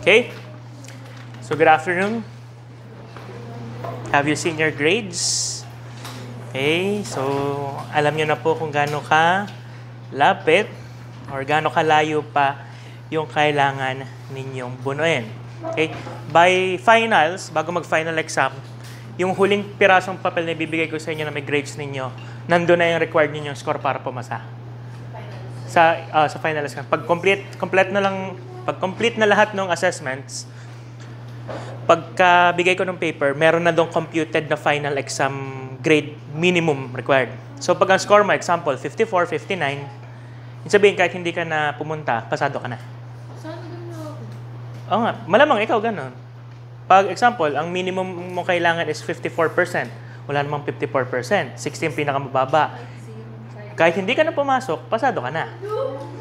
Okay? So, good afternoon. Have you seen your grades? Okay, so alam nyo na po kung gaano ka lapit or gaano kalayo pa yung kailangan ninyong bunuin. Okay? By finals, bago mag-final exam, yung huling pirasong papel na ibibigay ko sa inyo na may grades ninyo, nandun na yung required ninyong score para pumasa. Sa final exam. Pag complete na lahat ng assessments, pagka bigay ko ng paper, meron na doon computed na final exam grade minimum required. So pag ang score mo, example, 54, 59, sabihin kahit hindi ka na pumunta, pasado ka na. Saan ganun ako? Oo nga, malamang ikaw ganun. Pag example, ang minimum mo kailangan is 54%. Wala namang 54%. 16 pinakamababa. Kahit hindi ka na pumasok, pasado ka na.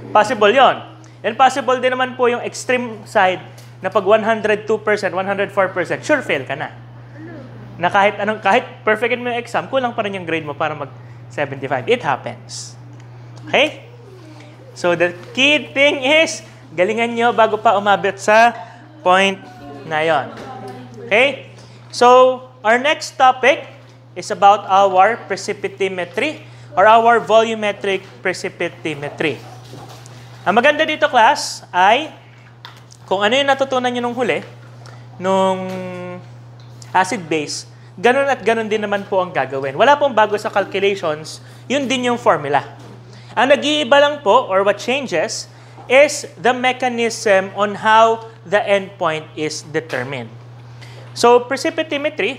Possible yon. And possible din naman po yung extreme side na pag 102%, 104%, sure fail ka na. Na kahit perfectin mo yung exam, kulang pa rin yung grade mo para mag-75. It happens. Okay? So the key thing is, galingan nyo bago pa umabot sa point na yon. Okay? So, our next topic is about our precipitometry or our volumetric precipitometry. Ang maganda dito, class, ay kung ano yung natutunan nyo nung huli, nung acid-base, ganun at ganun din naman po ang gagawin. Wala pong bago sa calculations, yun din yung formula. Ang nag-iiba lang po, or what changes, is the mechanism on how the endpoint is determined. So, precipitometry,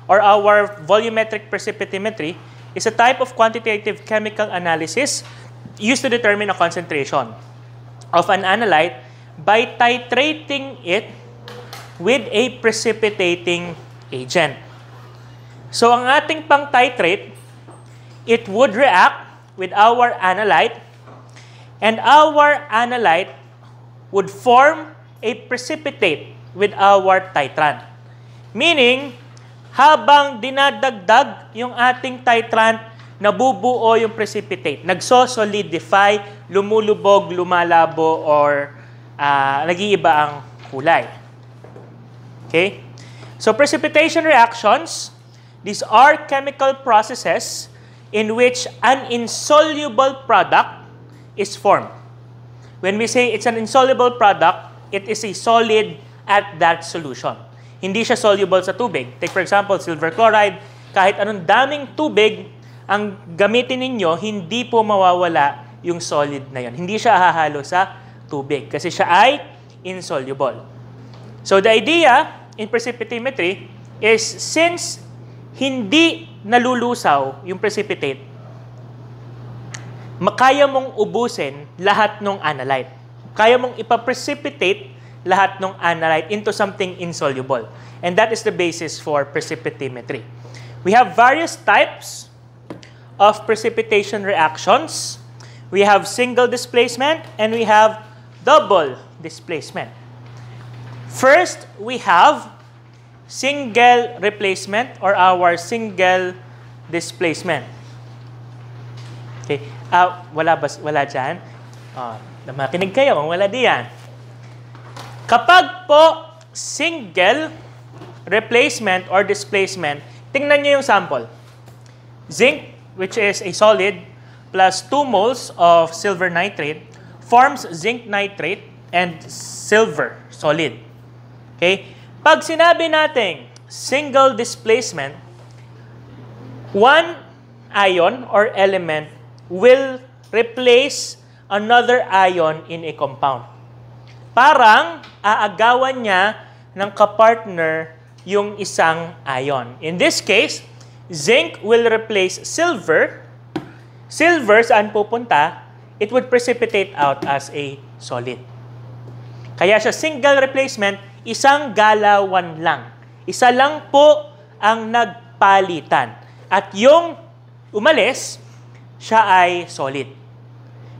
or our volumetric precipitometry, is a type of quantitative chemical analysis used to determine a concentration of an analyte by titrating it with a precipitating agent. So, ang ating pang titrate, it would react with our analyte, and our analyte would form a precipitate with our titrant. Meaning, habang dinadagdag yung ating titrant, nabubuo yung precipitate. Nagso-solidify, lumulubog, lumalabo, or nag-iiba ang kulay. Okay? So, precipitation reactions, these are chemical processes in which an insoluble product is formed. When we say it's an insoluble product, it is a solid at that solution. Hindi siya soluble sa tubig. Take for example, silver chloride. Kahit anong daming tubig ang gamitin ninyo, hindi po mawawala yung solid na yon. Hindi siya hahalo sa tubig kasi siya ay insoluble. So the idea in precipitometry is since hindi nalulusaw yung precipitate, kaya mong ubusin lahat ng analyte. Kaya mong ipaprecipitate lahat ng analyte into something insoluble. And that is the basis for precipitometry. We have various types of precipitation reactions. We have single displacement and we have double displacement. First, we have single replacement or our single displacement. Okay. Wala dyan? Makinig kayo kung wala diyan. Kapag po single replacement or displacement, tingnan nyo yung sample. Zinc, which is a solid, plus 2 moles of silver nitrate, forms zinc nitrate and silver solid. Okay? Pag sinabi natin single displacement, one ion or element will replace another ion in a compound. Parang aagawan niya ng kapartner yung isang ion. In this case, zinc will replace silver. Silver, saan pupunta? It would precipitate out as a solid. Kaya siya single replacement, isang galawan lang. Isa lang po ang nagpalitan. At yung umalis, siya ay solid.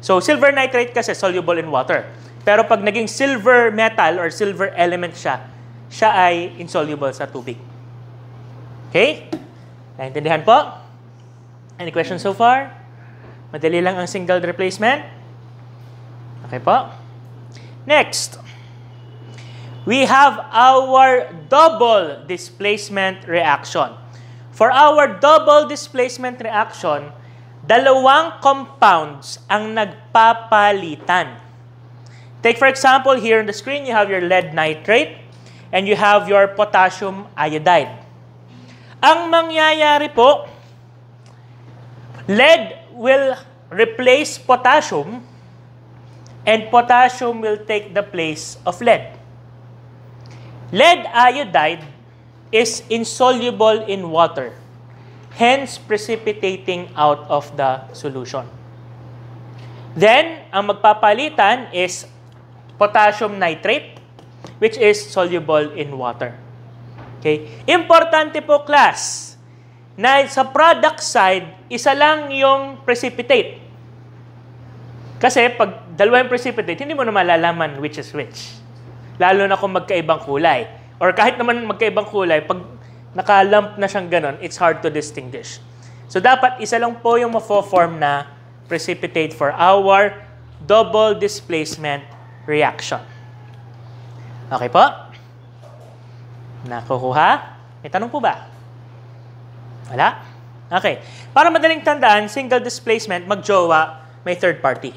So, silver nitrate kasi soluble in water. Pero pag naging silver metal or silver element siya, siya ay insoluble sa tubig. Okay? Naintindihan po? Any questions so far? Madali lang ang single replacement. Okay po? Next. we have our double displacement reaction. For our double displacement reaction, dalawang compounds ang nagpapalitan. Take for example, here on the screen, you have your lead nitrate and you have your potassium iodide. Ang mangyayari po, lead will replace potassium and potassium will take the place of lead. Lead iodide is insoluble in water, hence precipitating out of the solution. Then, ang magpapalitan is potassium nitrate, which is soluble in water. Okay? Importante po, class, na sa product side, isa lang yung precipitate. Kasi pag dalawa yung precipitate, hindi mo na malalaman which is which. Lalo na kung magkaibang kulay. Or kahit naman magkaibang kulay, pag nakalump na siyang ganon, it's hard to distinguish. So dapat isa lang po yung mafo-form na precipitate for our double displacement reaction. Okay po? Nakukuha? May tanong po ba? Wala? Okay. Para madaling tandaan, single displacement, magjowa, may third party.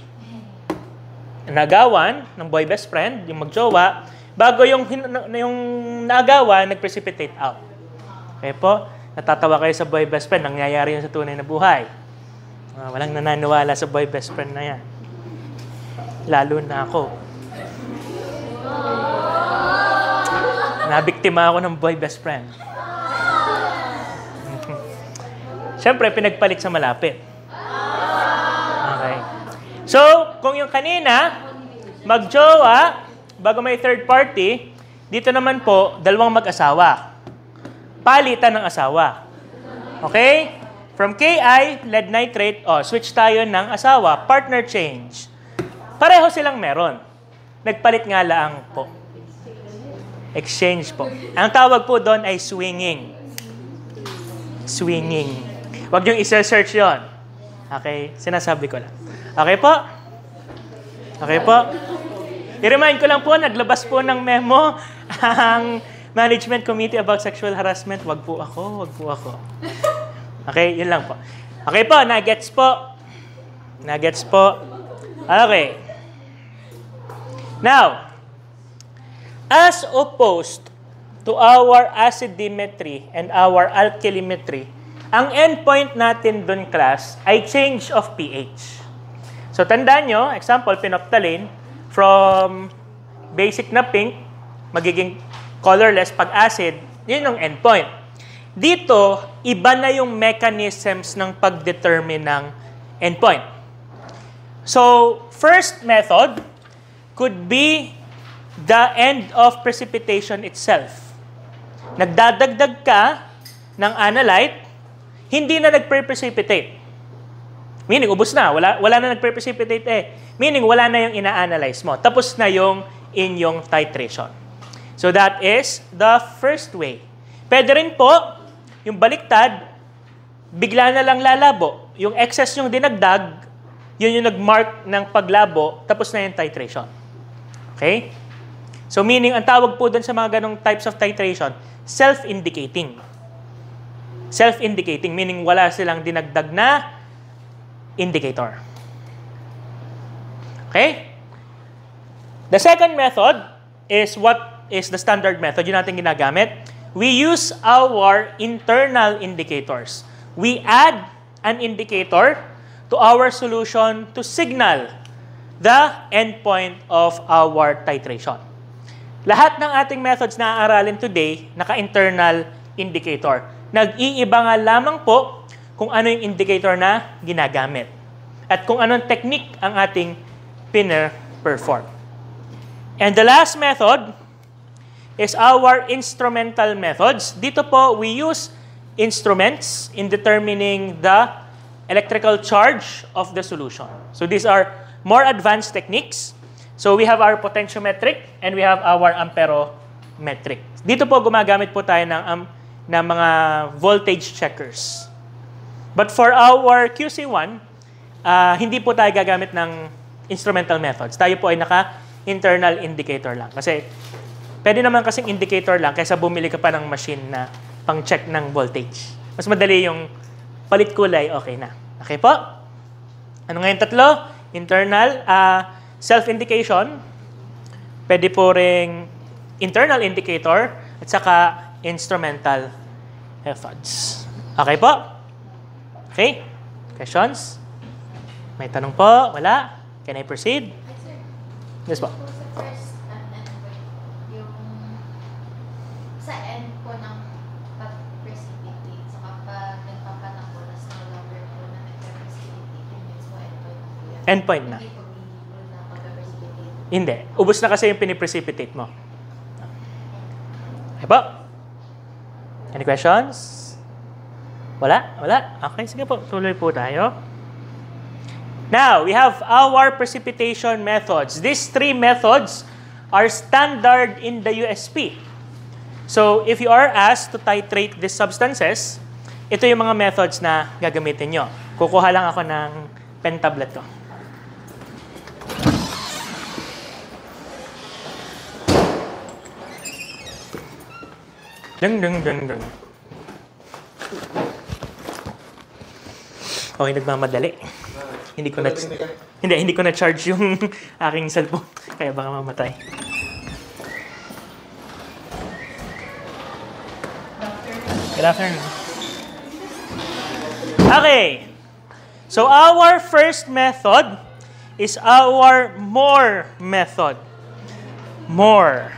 Nagawan ng boy best friend, yung magjowa, bago yung nagawa, nag-precipitate out. Okay po? Natatawa kayo sa boy best friend, nangyayari yun sa tunay na buhay. Walang nananiwala sa boy best friend na yan. Lalo na ako. Nabiktima ako ng boy best friend. Siyempre, pinagpalit sa malapit. Okay. So, kung yung kanina, magjowa, bago may third party, dito naman po, dalawang mag-asawa. Palitan ng asawa. Okay? From KI, lead nitrate, switch tayo ng asawa, partner change. Pareho silang meron. Nagpalit nga lang po. Exchange po. Ang tawag po doon ay swinging. Swinging. Huwag yung isa-search yon. Okay? Sinasabi ko lang. Okay po? Okay po? I-remind ko lang po, naglabas po ng memo ang Management Committee about Sexual Harassment. Wag po ako, wag po ako. Okay? Yun lang po. Okay po, nagets po. Nagets po. Okay. Now, as opposed to our acidimetry and our alkalimetry, ang endpoint natin dun, class, ay change of pH. So, tandaan nyo, example, phenolphthalein, from basic na pink, magiging colorless pag acid, yun yung endpoint. Dito, iba na yung mechanisms ng pag-determine ng endpoint. So, first method could be the end of precipitation itself. Nagdadagdag ka ng analyte, hindi na nagpre-precipitate. Meaning, ubos na. Wala na nagpre-precipitate eh. Meaning, wala na yung ina-analyze mo. Tapos na yung inyong titration. So, that is the first way. Pwede rin po, yung baliktad, bigla na lang lalabo. Yung excess yung dinagdag, yun yung nag-mark ng paglabo, tapos na yung titration. Okay? So, meaning, ang tawag po dun sa mga ganong types of titration, self-indicating. Self-indicating, meaning wala silang dinagdag na indicator. Okay? The second method is what is the standard method. Yun natin ginagamit. We use our internal indicators. We add an indicator to our solution to signal the endpoint of our titration. Lahat ng ating methods na aaralin today, naka-internal indicator. Nag-iiba nga lamang po kung ano yung indicator na ginagamit at kung anong technique ang ating pina-perform. And the last method is our instrumental methods. Dito po, we use instruments in determining the electrical charge of the solution. So these are more advanced techniques. So we have our potentiometric and we have our amperometric. Dito po, gumagamit po tayo ng mga voltage checkers. But for our QC1, hindi po tayo gagamit ng instrumental methods. Tayo po ay naka-internal indicator lang. Kasi Pwede naman kasing indicator lang kaysa bumili ka pa ng machine na pang-check ng voltage. Mas madali yung palit kulay, okay na. Okay po? Ano nga yung tatlo? Internal, self-indication. Pwede po ring internal indicator at saka instrumental methods. Okay po? Okay? Questions? May tanong po? Wala? Can I proceed? Yes po. Sa first yung sa end po ng pag-precipitate, so kapag nagpapatakbo na no longer po na nagpa-precipitate, yun means po endpoint na po yan. Endpoint na. Hindi po meaningful na pag-precipitate. Hindi. Ubus na kasi yung piniprecipitate mo. Okay po? Any questions? Wala? Wala? Okay, sige po. Tuloy po tayo. Now, we have our precipitation methods. These three methods are standard in the USP. So, if you are asked to titrate these substances, ito yung mga methods na gagamitin nyo. Kukuha lang ako ng pen tablet ko. Dang. Okay, nagmamadali. Hindi ko na charge yung aking cellphone. Kaya baka mamatay. Good afternoon. Okay. So our first method is our more method. More.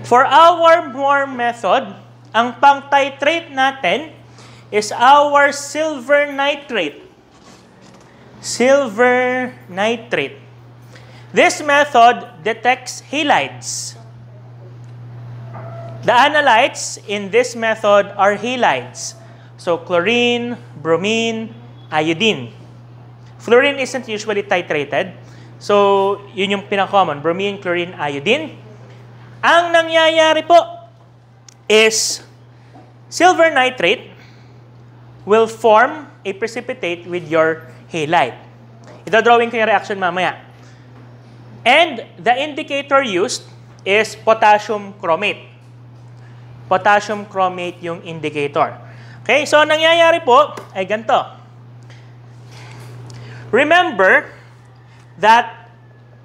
For our more method, ang pang-titrate natin is our silver nitrate. Silver nitrate. This method detects halides. The analytes in this method are halides. So chlorine, bromine, iodine. Fluorine isn't usually titrated. So yun yung pinaka-common, bromine, chlorine, iodine. Ang nangyayari po is silver nitrate will form a precipitate with your halide. Ito-drawing ko yung reaction mamaya. And the indicator used is potassium chromate. Potassium chromate yung indicator. Okay, so nangyayari po ay ganito. Remember that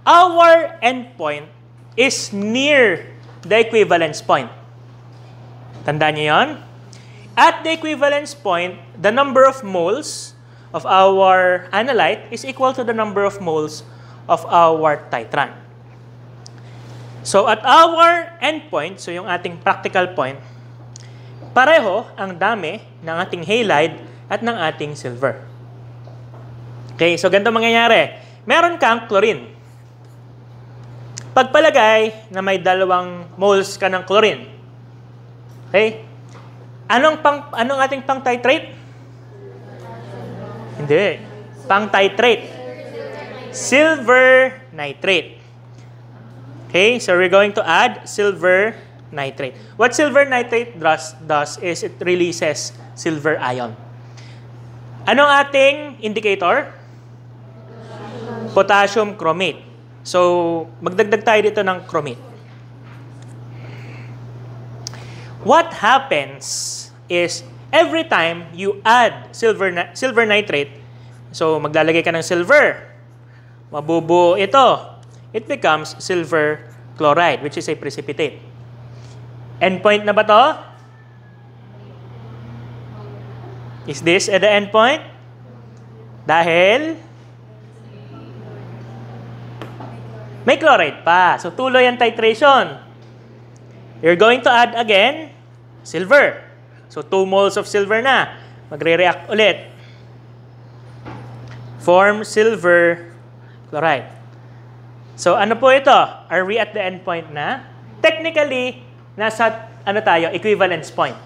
our endpoint is near the equivalence point. Tandaan niyo yun? At the equivalence point, the number of moles of our analyte is equal to the number of moles of our titrant. So at our endpoint, so yung ating practical point, pareho ang dami ng ating halide at ng ating silver. Okay, so ganito mangyayari. Meron kang chlorine. Pagpalagay na may 2 moles ka ng chlorine. Okay? Anong ating pang-titrate? Hindi. Pang-titrate. Silver nitrate. Okay, so we're going to add silver nitrate. What silver nitrate does is it releases silver ion. Anong ating indicator? Potassium chromate. So, magdagdag tayo dito ng chromate. What happens is every time you add silver nitrate, so maglalagay ka ng silver, mabubuo ito. It becomes silver chloride, which is a precipitate. Endpoint na ba to? Is this at the endpoint? Dahil may chloride pa. So tuloy ang titration. You're going to add again silver. So 2 moles of silver na. Magre-react ulit. Form silver chloride. So ano po ito? Are we at the endpoint na? Technically, nasa equivalence point.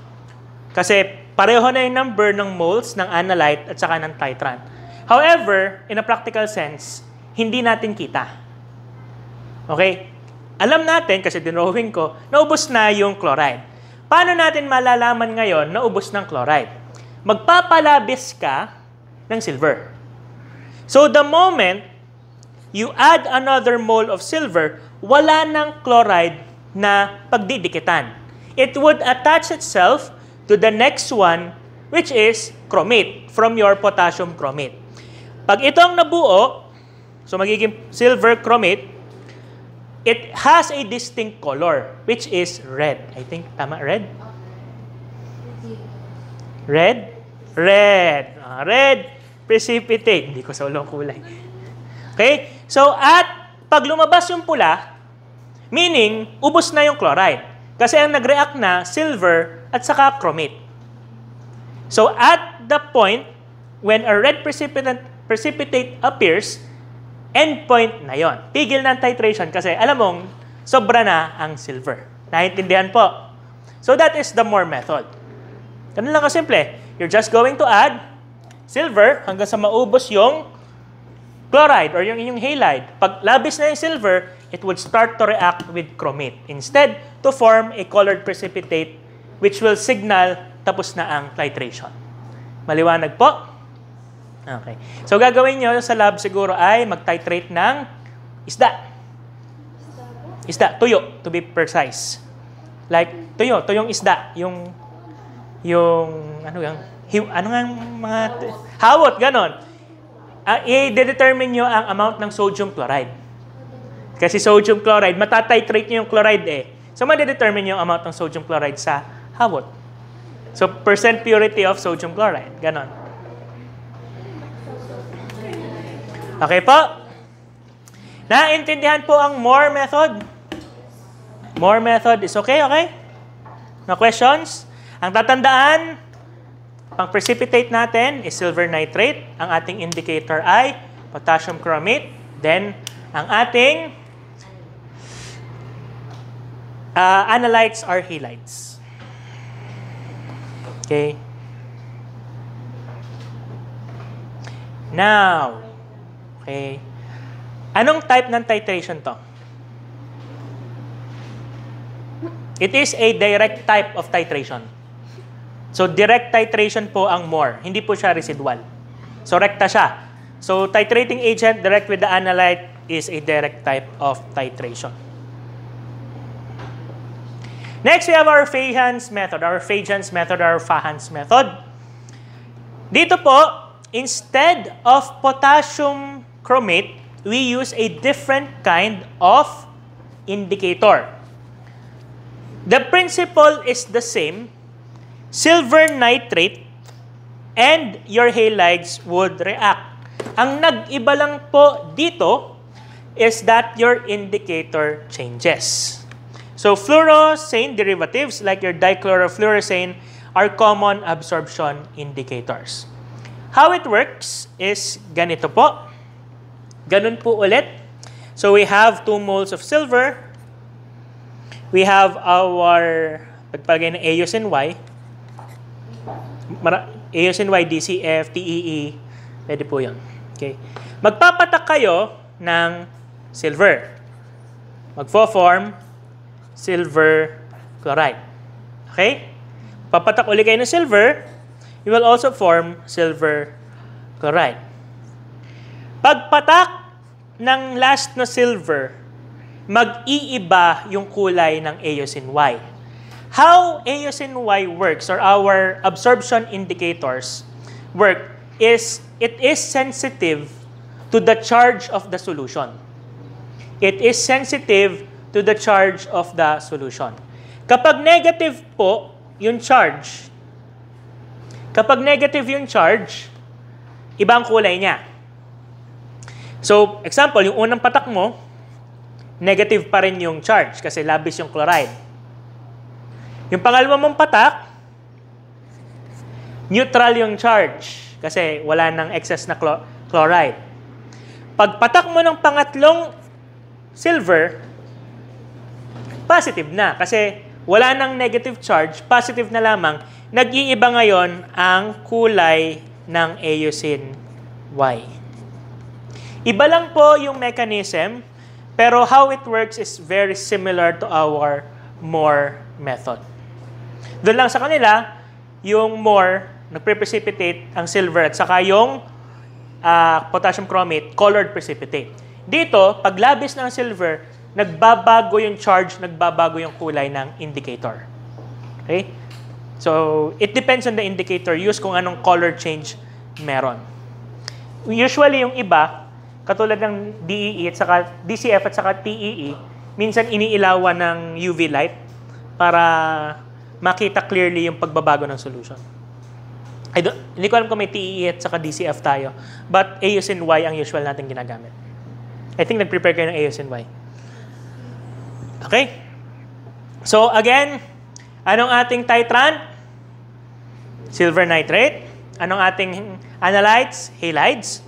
Kasi pareho na yung number ng moles ng analyte at saka ng titrant. However, in a practical sense, hindi natin kita. Okay? Alam natin, kasi dinrawing ko, naubos na yung chloride. Paano natin malalaman ngayon na ubos ng chloride? Magpapalabis ka ng silver. So the moment you add another mole of silver, wala ng chloride na pagdidikitan. It would attach itself to the next one, which is chromate, from your potassium chromate. Pag ito ang nabuo, so magiging silver chromate, it has a distinct color, which is red. I think, tama, red? Red? Red. Red precipitate. Hindi ko sa ulong kulay. Okay? So, at pag lumabas yung pula, meaning, ubos na yung chloride. Kasi ang nag-react na, silver at saka chromate. So, at the point, when a red precipitate appears, endpoint na yon. Tigil ng titration kasi alam mong sobra na ang silver. Naintindihan po? So, that is the Moore method. Ganun lang kasimple. You're just going to add silver hanggang sa maubos yung chloride or yung inyong halide. Pag labis na yung silver, it would start to react with chromate. Instead, to form a colored precipitate which will signal tapos na ang titration. Maliwanag po? Okay. So, gagawin nyo sa lab siguro ay mag-titrate ng isda. Isda, tuyo, to be precise. Like, tuyong isda. Yung ano nga mga, hawot, ganon. I-determine nyo ang amount ng sodium chloride. Kasi sodium chloride, matatitrate nyo yung chloride eh. So, ma-determine nyo ang amount ng sodium chloride sa hawot. So, percent purity of sodium chloride. Ganon. Okay po? Naintindihan po ang Moore method? Moore method is okay? No questions? Ang tatandaan, pang precipitate natin is silver nitrate. Ang ating indicator ay potassium chromate. Then, ang ating analytes are halides. Okay? Now, okay. Anong type ng titration to? It is a direct type of titration. So, direct titration po ang Moore. Hindi po siya residual. So, rekta siya. So, titrating agent direct with the analyte is a direct type of titration. Next, we have our Fajans method. Our Fajans method. Dito po, instead of potassium chromate, we use a different kind of indicator. The principle is the same. Silver nitrate and your halides would react. Ang nag-iba lang po dito is that your indicator changes. So, fluorescein derivatives like your dichlorofluorescein are common absorption indicators. How it works is ganito po. Ganun po ulit. So, we have 2 moles of silver. We have our pagpalagay ng AuSNY. AuSNY, DCF, TEE. Pwede po yun. Okay. Magpapatak kayo ng silver. Magfo-form silver chloride. Okay? Papatak ulit kayo ng silver, you will also form silver chloride. Pagpatak ng last na silver, mag-iiba yung kulay ng AuSNY. How AuSNY works or our absorption indicators work is it is sensitive to the charge of the solution. It is sensitive to the charge of the solution. Kapag negative po yung charge, ibang kulay niya. So, example, yung unang patak mo, negative pa rin yung charge kasi labis yung chloride. Yung pangalawa mong patak, neutral yung charge kasi wala nang excess na chloride. Pag patak mo ng pangatlong silver, positive na kasi wala nang negative charge, positive na lamang. Nag-iiba ngayon ang kulay ng AuSNY. Iba lang po yung mechanism, pero how it works is very similar to our Moore method. Doon lang sa kanila, yung Moore, nagpre-precipitate ang silver at saka yung potassium chromate, colored precipitate. Dito, pag labis ng silver, nagbabago yung charge, nagbabago yung kulay ng indicator. Okay? So, it depends on the indicator use kung anong color change meron. Usually, yung iba, katulad ng DEE at saka DCF at saka TEE, minsan iniilawan ng UV light para makita clearly yung pagbabago ng solution. Hindi ko alam kung may TEE at saka DCF tayo, but AUSIN-Y ang usual natin ginagamit. I think nag-prepare kayo ng AUSIN-Y. Okay? So, again, anong ating titrant? Silver nitrate. Anong ating analytes? Halides.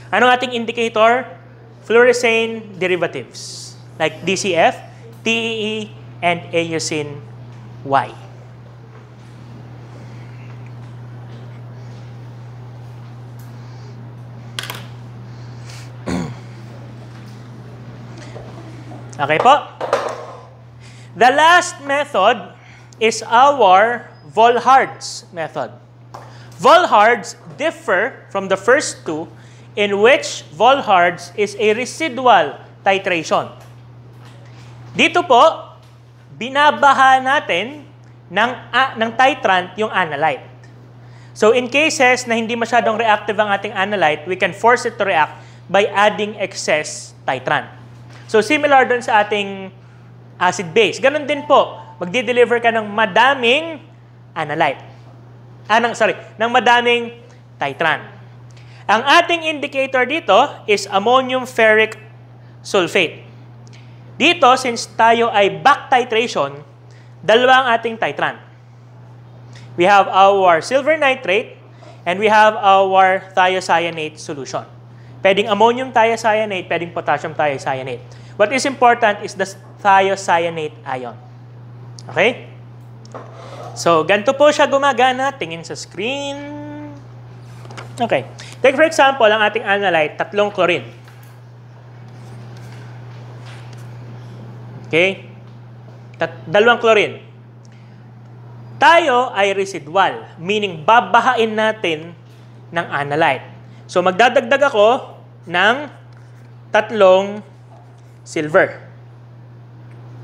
Anong ating indicator? Fluorescein derivatives. Like DCF, TEE, and AUSIN-Y. Okay po? The last method is our Volhard's method. Volhard's differ from the first two in which Volhard's is a residual titration. Dito po, binabaha natin ng titrant yung analyte. So in cases na hindi masyadong reactive ang ating analyte, we can force it to react by adding excess titrant. So similar dun sa ating acid base. Ganon din po, magdi-deliver ka ng madaming analyte. Ng madaming titrant. Ang ating indicator dito is ammonium ferric sulfate. Dito, since tayo ay back titration, dalawa ang ating titrant. We have our silver nitrate and we have our thiocyanate solution. Pwedeng ammonium thiocyanate, pwedeng potassium thiocyanate. What is important is the thiocyanate ion. Okay? So, ganito po siya gumagana. Tingin sa screen. Okay. Take for example, ang ating analyte, 3 chlorine. Okay? 2 chlorine. Tayo ay residual, meaning babahain natin ng analyte. So, magdadagdag ako ng 3 silver.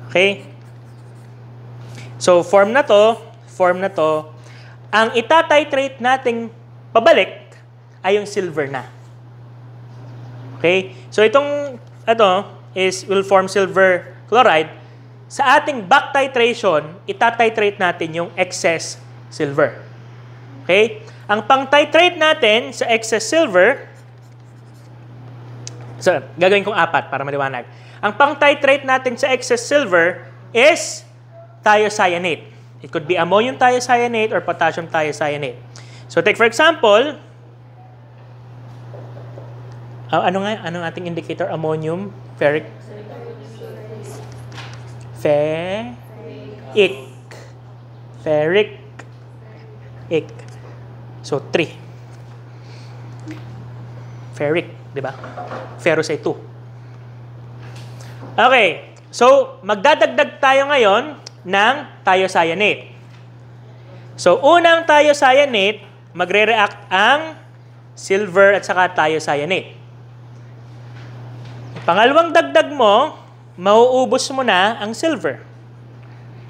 Okay? So, form na to, ang itatitrate nating pabalik ay yung silver na. Okay? So, ito will form silver chloride. Sa ating back titration, itatitrate natin yung excess silver. Okay? Ang pang-titrate natin sa excess silver, so, gagawin kong 4 para maliwanag. Ang pang-titrate natin sa excess silver is thiocyanate. It could be ammonium thiocyanate or potassium thiocyanate. So take for example, anong ating indicator? Ammonium ferric ferric. So 3. Ferric, di ba? Ferrous ay 2. Okay, so magdadagdag tayo ngayon ng thiocyanate. So unang thiocyanate, magre-react ang silver at saka thiocyanate. Pangalawang dagdag mo, mauubos mo na ang silver.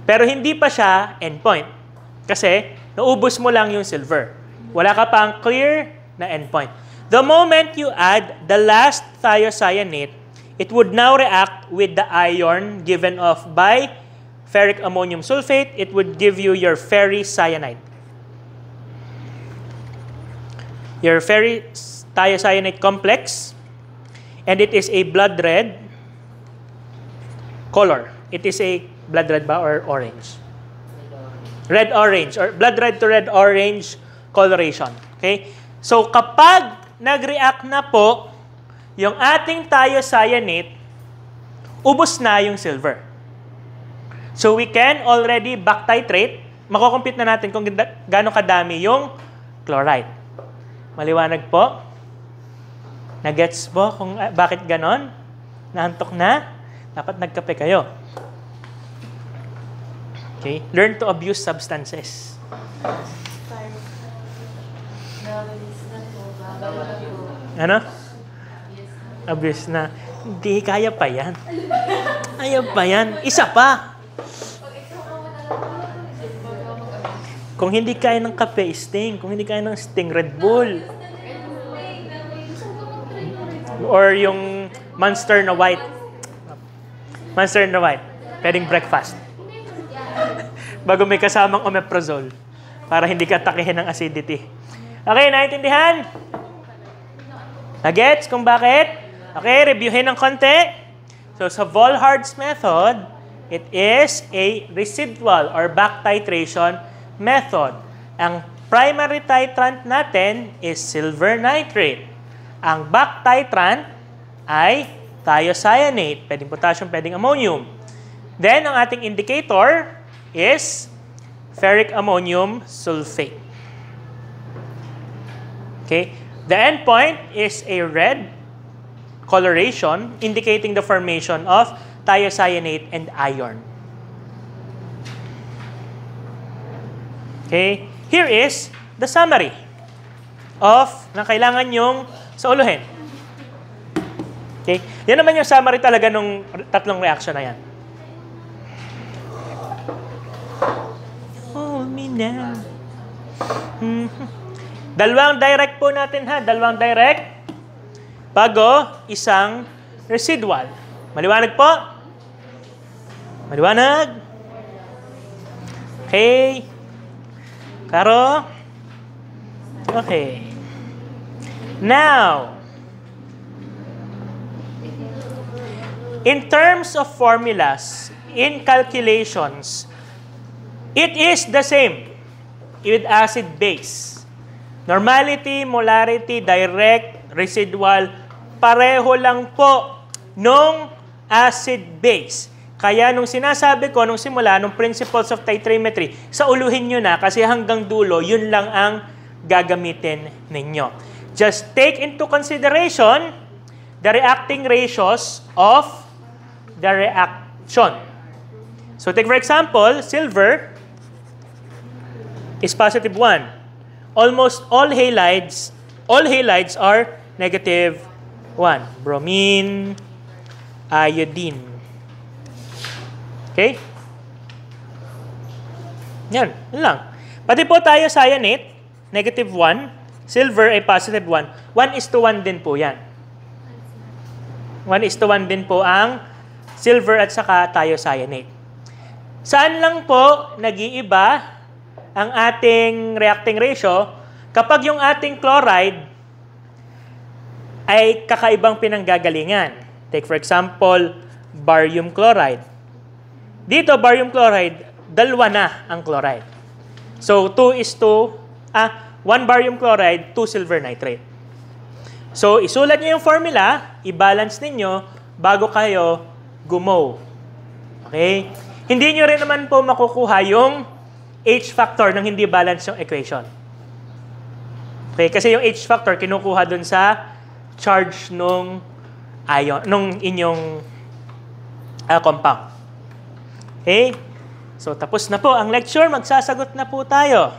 Pero hindi pa siya endpoint. Kasi naubos mo lang yung silver. Wala ka pang clear na endpoint. The moment you add the last thiocyanate, it would now react with the ion given off by ferric ammonium sulfate. It would give you your ferricyanide. Your ferricyanide complex. And it is a blood red color. It is a blood red ba or orange? Red-orange or blood red to red-orange coloration. Okay? So kapag nag-react na po yung ating thiocyanate, ubos na yung silver. So we can already back titrate. Makocompute na natin kung gaano kadami yung chloride. Maliwanag po? Nagets po kung bakit ganon? Naantok na? Dapat nagkape kayo. Okay? Learn to abuse substances. Ano? Obvious na, hindi, kaya pa yan. Kaya pa yan. Isa pa. Kung hindi kaya ng kape, Sting. Kung hindi kaya ng Sting, Red Bull. Or yung Monster na white. Monster na white. Pwedeng breakfast. Bago may kasamang omeprazole. Para hindi ka takihin ng acidity. Okay, naintindihan? Nagets kung bakit? Okay, reviewin ng konti. So, sa Volhard's method, it is a residual or back titration method. Ang primary titrant natin is silver nitrate. Ang back titrant ay thiocyanate. Pwedeng potassium, pwedeng ammonium. Then, ang ating indicator is ferric ammonium sulfate. Okay? The endpoint is a red coloration indicating the formation of thiocyanate and iron. Okay? Here is the summary of na kailangan yung sauluhin. Okay? Yan naman yung summary talaga nung tatlong reaction na yan. Hold me now. Dalawang direct po natin ha. Dalawang direct. Bago, isang residual. Maliwanag po? Maliwanag? Okay. Karo? Okay. Now, in terms of formulas, in calculations, it is the same with acid-base. Normality, molarity, direct, residual, pareho lang po nung acid-base. Kaya nung sinasabi ko nung simula, nung principles of titrimetry, sauluhin nyo na kasi hanggang dulo, yun lang ang gagamitin ninyo. Just take into consideration the reacting ratios of the reaction. So take for example, silver is positive 1. Almost all halides are negative 1. Bromine, iodine. Okay? Yan lang. Pati po tayo cyanate, negative 1. Silver ay positive 1. 1:1 din po yan. 1:1 din po ang silver at saka thiocyanate. Saan lang po nag-iiba ang ating reacting ratio kapag yung ating chloride ay kakaibang pinanggagalingan. Take for example, barium chloride. Dito, barium chloride, dalawa na ang chloride. So, 1 barium chloride, 2 silver nitrate. So, isulat niyo yung formula, i-balance ninyo bago kayo gumow. Okay? Hindi nyo rin naman po makukuha yung H factor nang hindi balance yung equation. Okay? Kasi yung H factor, kinukuha dun sa charge nung ion, nung inyong compound. Okay? So, tapos na po ang lecture. Magsasagot na po tayo.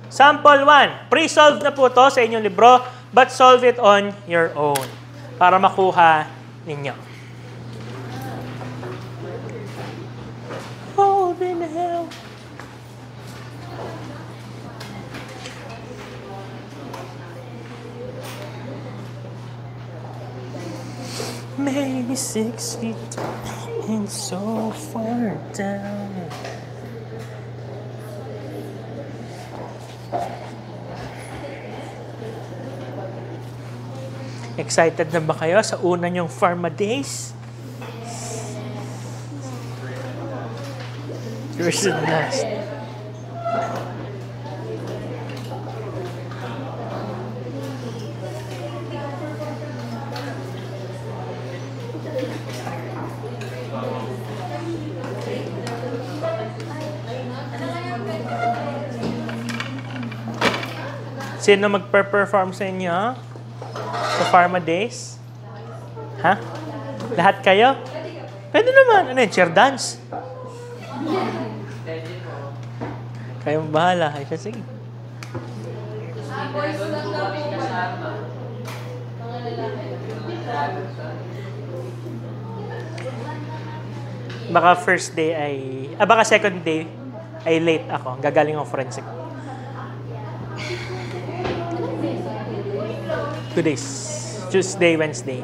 Sample 1. Pre-solve na po to sa inyong libro, but solve it on your own para makuha ninyo. Oh, the hell. Maybe 6 feet and so far down. Excited na ba kayo sa una nyong Pharma Days? First and last. Sino magper-perform sa inyo? Sa Pharma Days? Ha? Lahat kayo? Pwede naman. Ano yun? Cheer dance? Kayong bahala. Ay, siya, sige. Baka first day ay... baka second day ay late ako. Gagaling ako forensic. 2 days. Tuesday, Wednesday.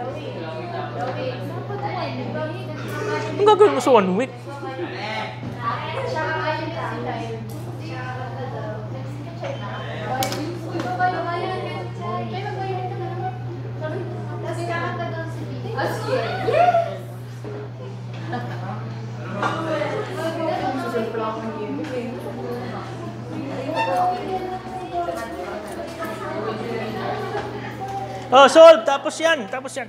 Ang gagawin mo sa 1 week? Oh, solve. Tapos yan. Tapos yan.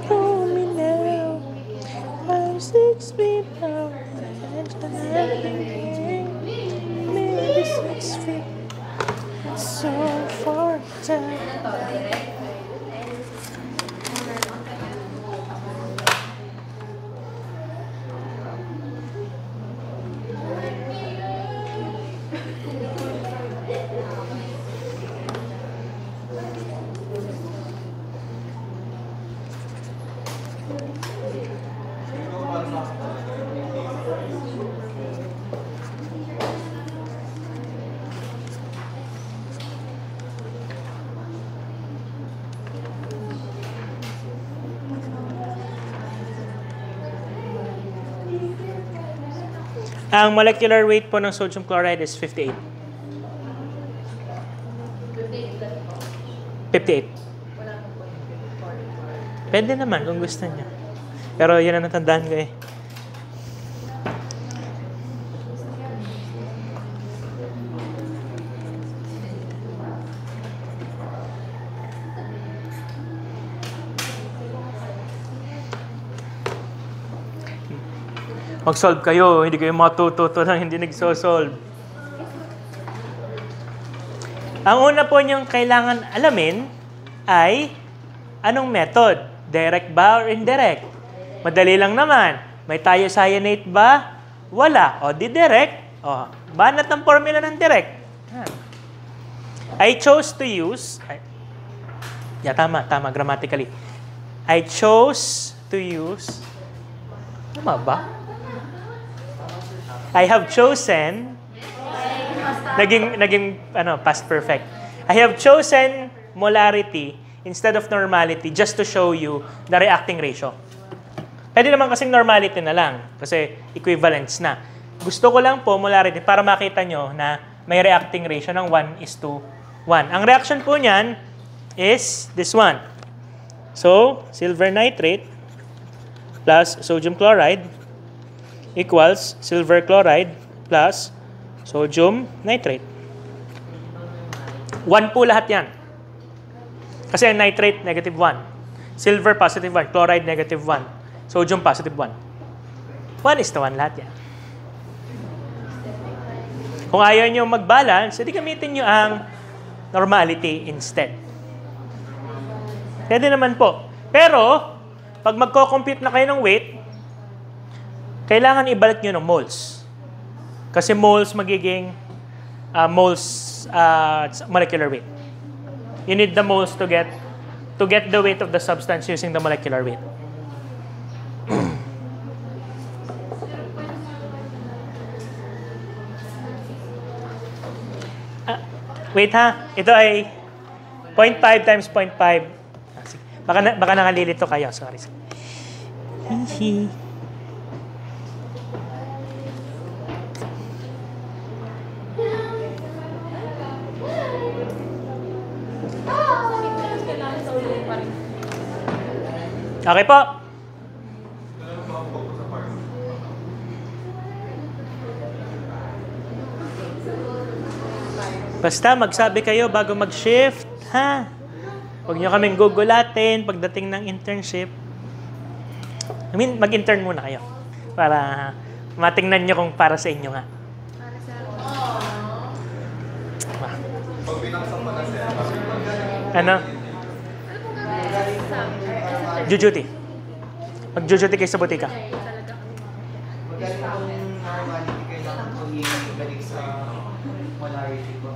Hold me now. I'm 6 feet now. Maybe 6 feet. It's so far down. Ang molecular weight po ng sodium chloride is 58. 58. Pwede naman kung gusto niya. Pero yun ang natandaan ko eh. Mag-solve kayo, hindi kayo matututo lang, hindi nagsosolve. Ang una po niyong kailangan alamin ay anong method? Direct ba or indirect? Madali lang naman. May thiocyanate ba? Wala. O di direct. O, banat ang formula ng direct. I chose to use... tama, grammatically. I chose to use... Tama ba? I have chosen, naging past perfect. I have chosen molarity instead of normality just to show you the reacting ratio. Pwede naman kasing normality na lang kasi equivalence na. Gusto ko lang po molarity para makita nyo na may reacting ratio ng 1:1. Ang reaction po niyan is this one. So, silver nitrate plus sodium chloride equals silver chloride plus sodium nitrate. 1 po lahat yan. Kasi ang nitrate, negative 1. Silver, positive 1. Chloride, negative 1. Sodium, positive 1. 1:1 lahat yan. Kung ayaw nyo mag-balance, edi gamitin nyo ang normality instead. Pwede naman po. Pero, pag magko-compute na kayo ng weight, kailangan ibalik nyo ng moles. Kasi moles magiging molecular weight. You need the moles to get the weight of the substance using the molecular weight. Wait ha, ito ay 0.5 times 0.5. Baka nakalilito kayo, sorry. Hihi. Okay po. Basta magsabi kayo bago mag-shift, ha? Huwag nyo kaming gugulatin pagdating ng internship. I mean, mag-intern muna kayo. Para matingnan nyo kung para sa inyo nga. Para sa Pag binaksan mo na siya, Ano? Ano pong gagawin sa summer? Jujuti. Mag-jujuti kayo sa butika. Talaga kami Magkano kung normality kailangan ko ibalik sa molarity ko?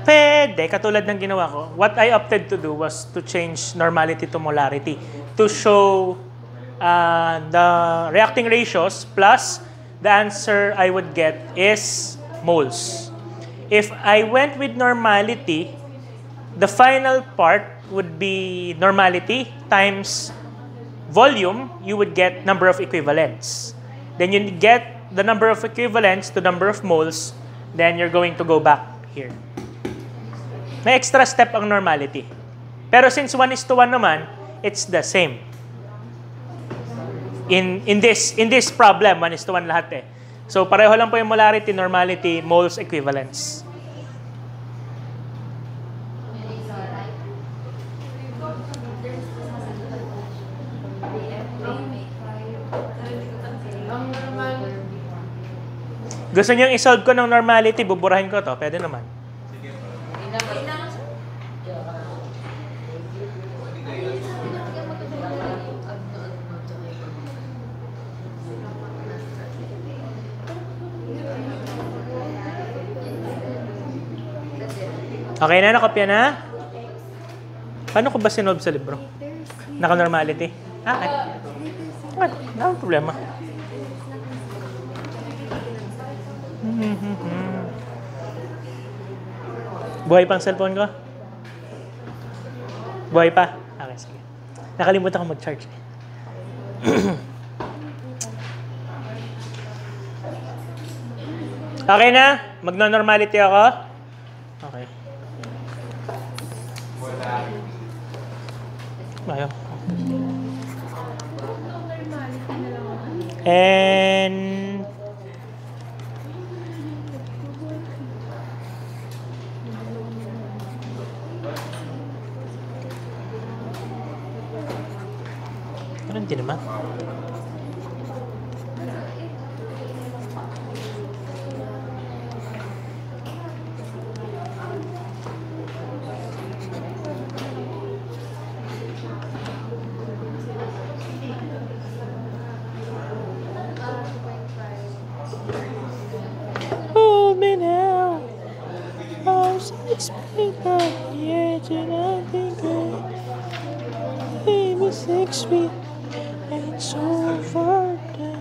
Pwede, katulad ng ginawa ko. What I opted to do was to change normality to molarity to show the reacting ratios plus the answer I would get is moles. If I went with normality, the final part would be normality times volume, you would get number of equivalents. Then you get the number of equivalents to number of moles, then you're going to go back here. May extra step ang normality. Pero since 1:1 naman, it's the same. In this problem, 1:1 lahat eh. So pareho lang po yung molarity, normality, moles, equivalents. Gusto nyo i-solve ko ng normality, buburahin ko to. Pwede naman. Okay na, nakopya na? Paano ko ba sinolve sa libro? Naka-normality? Okay. Wala problema. Buhay pang cellphone ko? Buhay pa? Okay, sige. Nakalimutan ko mag-charge. Okay na? Magno-normality ako? Okay. Ayaw. And ano hindi naman? Hold me now. I'm 6 feet on the edge and I think maybe 6 feet ain't so far down.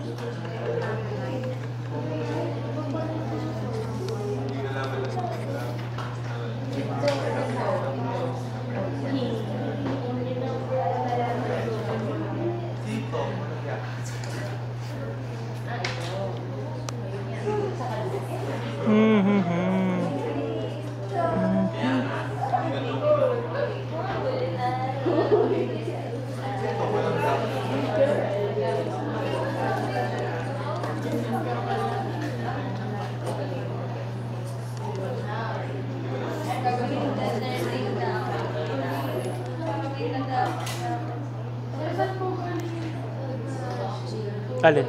Alin?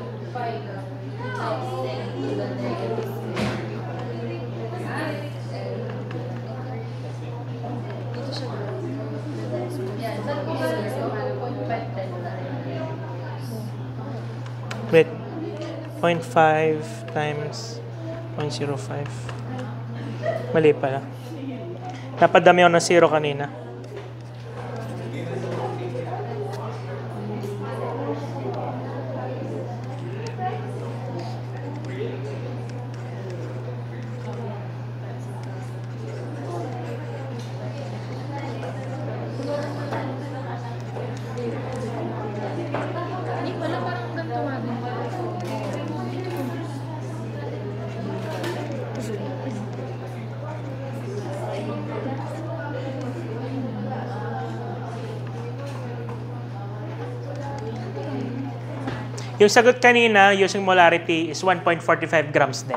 Wait. 0.5 times 0.05. Mali pala. Napadami ako ng 0 kanina. Yung sagot kanina using molarity is 1.45 grams din.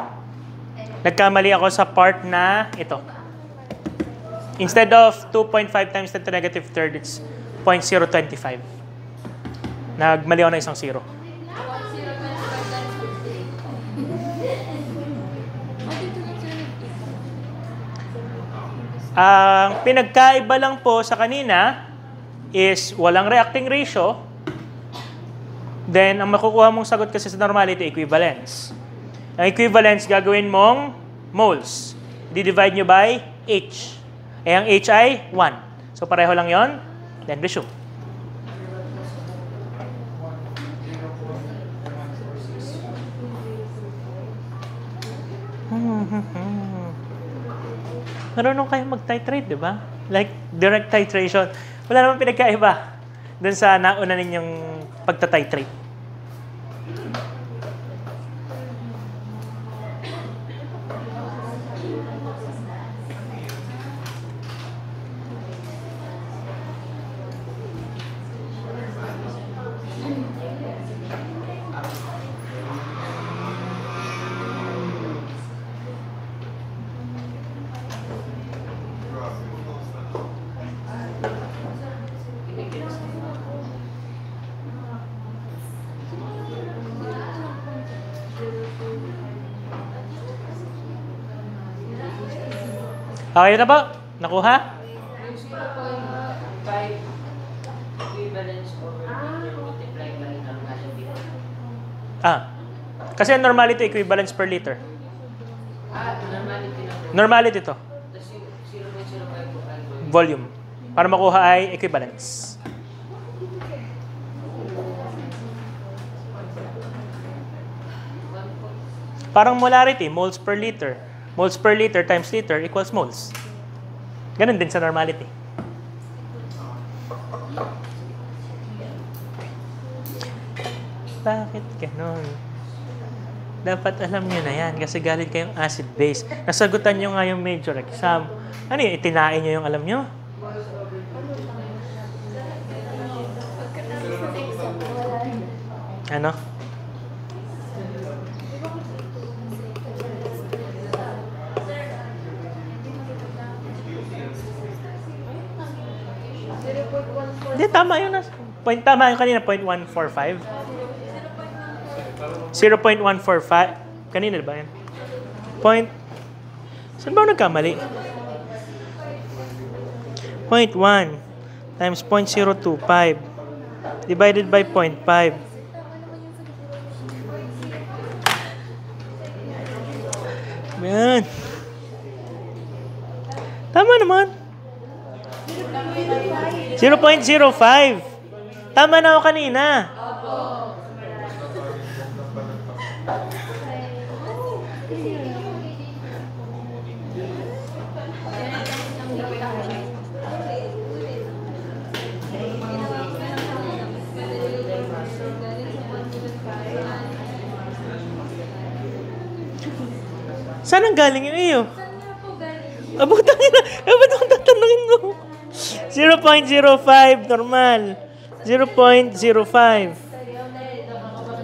Nagkamali ako sa part na ito. Instead of 2.5 times 10 to the negative third, it's 0.025. Nagmali ako na isang zero. Ang pinagkaiba lang po sa kanina is walang reacting ratio. Then, ang makukuha mong sagot kasi sa normality, equivalence. Ang equivalence, gagawin mong moles. Di-divide nyo by H. Eh, ang H ay 1. So, pareho lang yon. Then, resume. Marunong kayo mag-titrate, di ba? Like, direct titration. Wala namang pinagkaiba dun sa nauna ninyong pagta-titrate. Okay na ba? Nakuha? Yung 0.5 equivalence over liter multiplied by normality. Kasi ang normality equivalence per liter. Normality na po. Normality to. Tapos yung 0.05 po ay Volume. Para makuha ay equivalence. Parang molarity, moles per liter. Moles per liter times liter equals moles. Ganun din sa normality. Bakit ganun? Dapat alam nyo na yan kasi galing kayong acid base. Nasagutan nyo nga yung major exam. Ano yun? Itinain nyo yung alam nyo? Ano? Hindi, tama yun. Tama yun kanina, 0.145. 0.145. Kanina ba yan? Saan ba nagkamali? 0.1 times 0.025 divided by 0.5. Yan. Tama naman. 0.05. Tama na ako kanina. Saan ang galing yung iyo? Abutang ina. Ba't akong tatanungin mo? 0.05 normal. 0.05.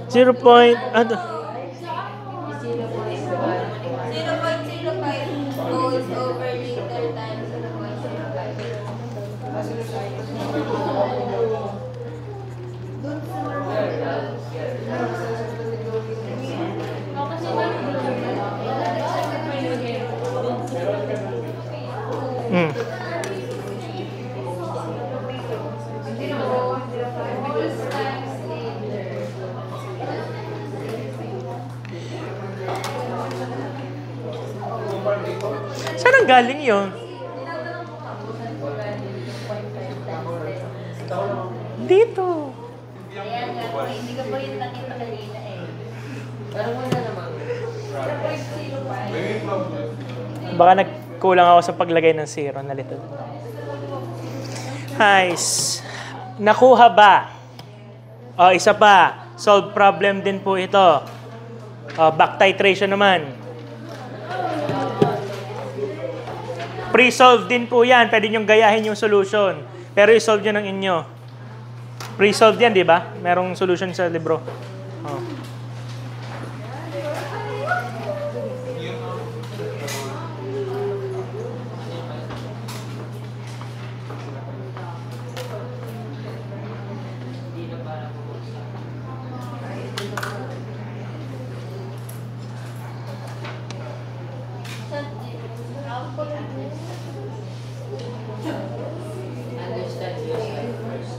0. Ano? 0.05 moles over liter times 0.05. Saan ang galing yun? Dito. Ayan nga po, hindi ko po yung nakita kanina eh. Parang wala naman. 0.05. Baka nagkulang ako sa paglagay ng zero na little. Nice. Nakuha ba? O, isa pa. Solve problem din po ito. O, back titration naman. Pre-solve din po yan. Pwede niyong gayahin yung solution. Pero i-solve nyo ng inyo. Pre-solve yan, di ba? Merong solution sa libro. Oh. Understand yourself first.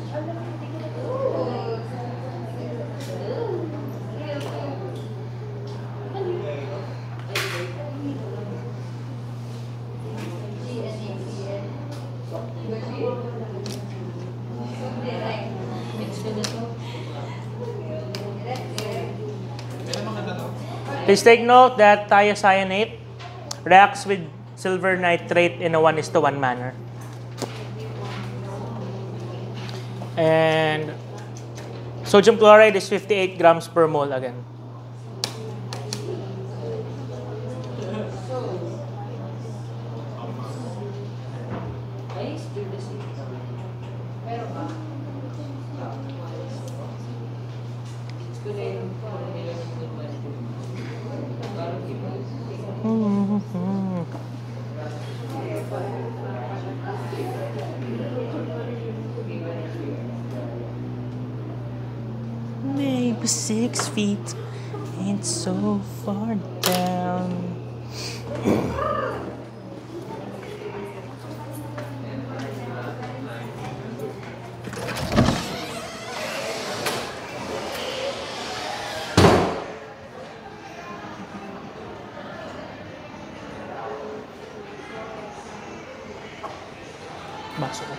Please take note that thiocyanate reacts with silver nitrate in a 1:1 manner. And sodium chloride is 58 grams per mole again. I still the same. Pero ba? It's ko na yung nila ng good question. Parang iba. Maybe 6 feet ain't so far down. Baso ko.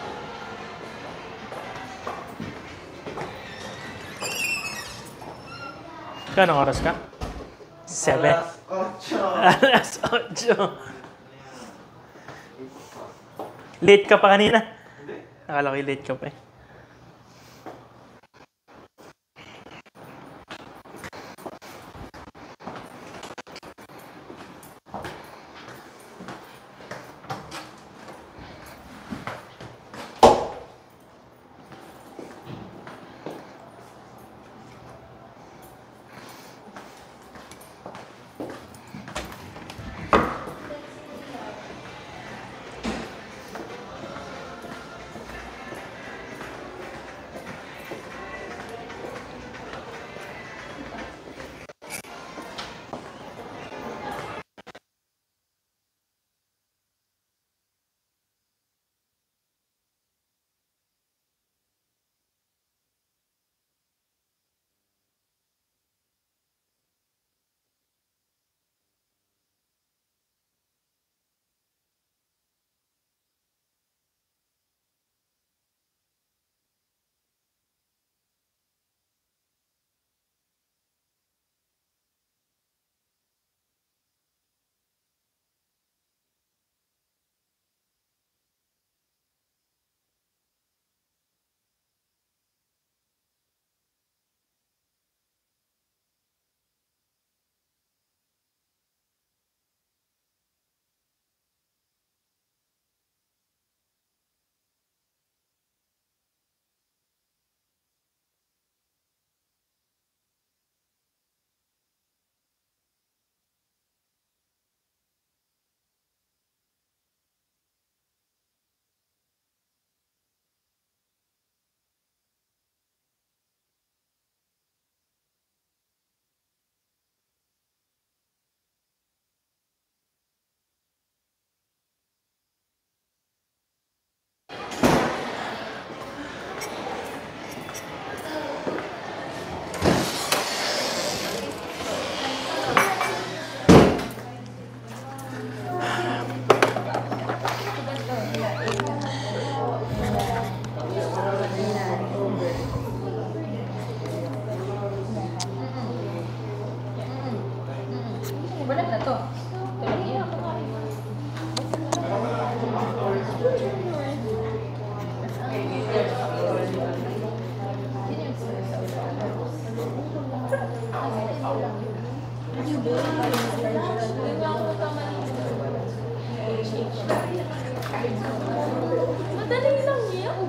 Kanong oras ka? 7. Alas 8. Late ka pa kanina? Akala ko late ka pa eh. Wala na to. Tulog yan. Madali lang yan.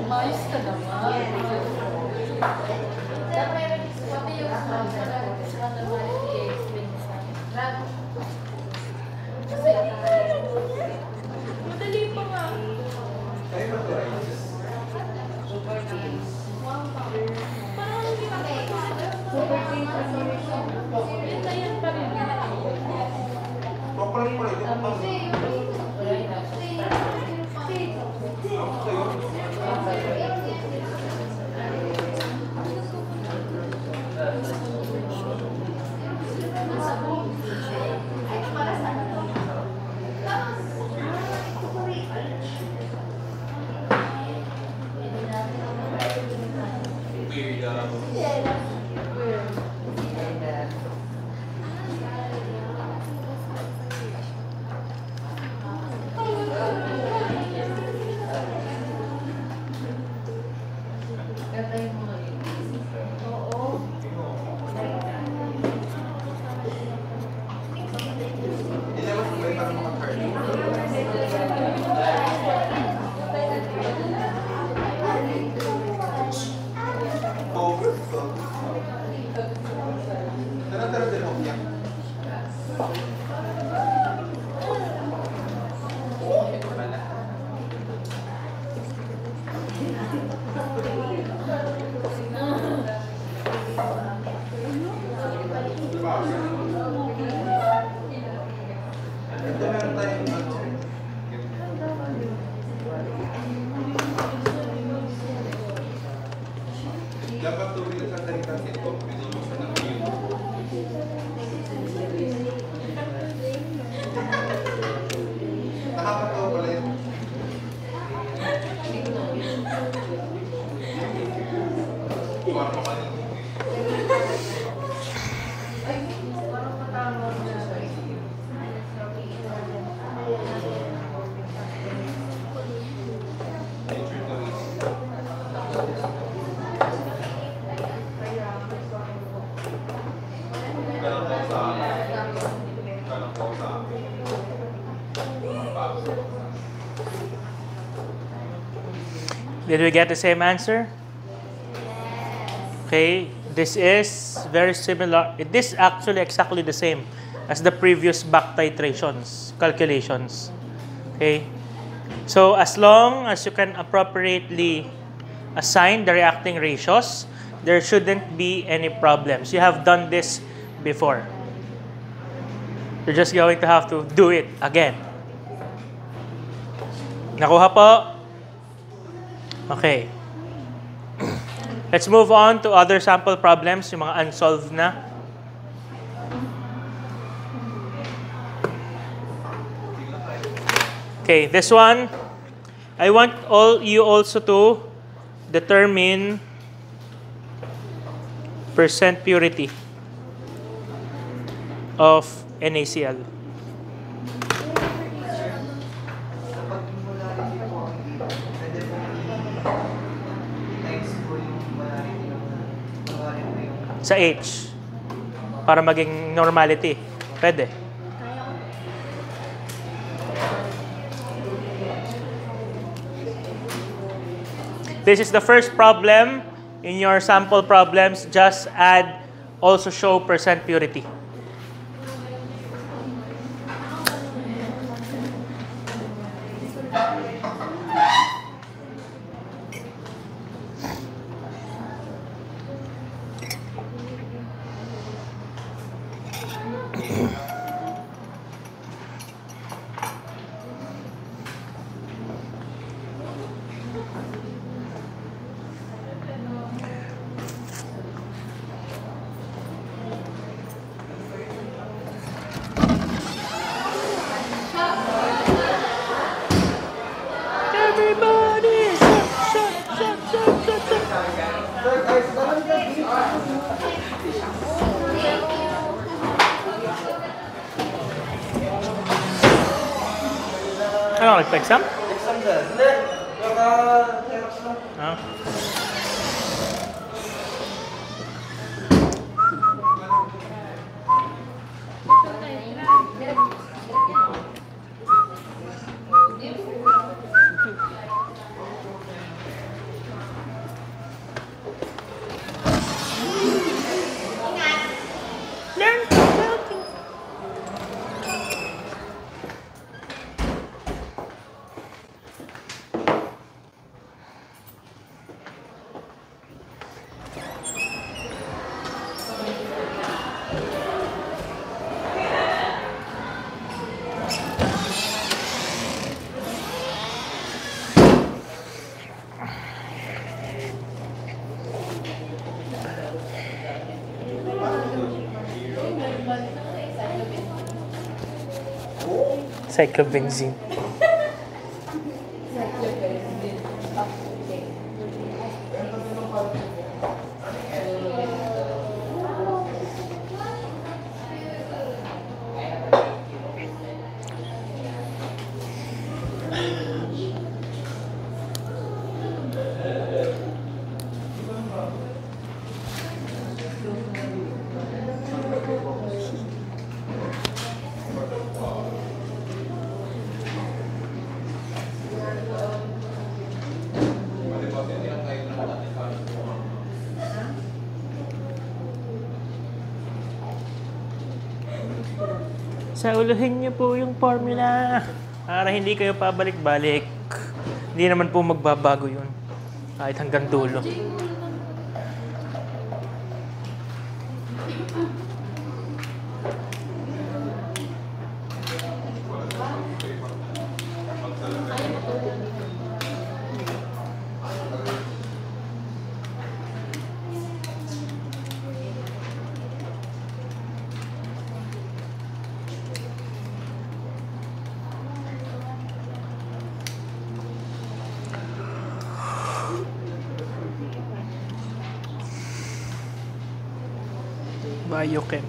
Umayos ka naman. Madali pa nga. Parang hindi pa. Ito meron tayong dapat tuloy sa salita ito. Binubusan ng view. Nakakatawa pala yun. Parang makalimut. Did we get the same answer? Okay, this is very similar. This is actually exactly the same as the previous back titrations calculations. Okay, so as long as you can appropriately assign the reacting ratios, there shouldn't be any problems. You have done this before. You're just going to have to do it again. Nakuha po? Okay. Let's move on to other sample problems, yung mga unsolved na. Okay, this one, I want you also to determine percent purity of NaCl. Kapag yung molarity po, pwede po i-times po yung molarity ng molarity po yung Sa H, para maging normality. Pwede. This is the first problem in your sample problems. Just add, also show percent purity. Everybody, shut. Ano, nagpa-exam? exam dyan. Hindi. Baka-xerox lang. Ah. Learn something. Cyclobenzene. Sauluhin niyo po yung formula para hindi kayo pabalik-balik. Hindi naman po magbabago yun. Kahit hanggang dulo. Biochem.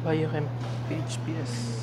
Biochem PHPS.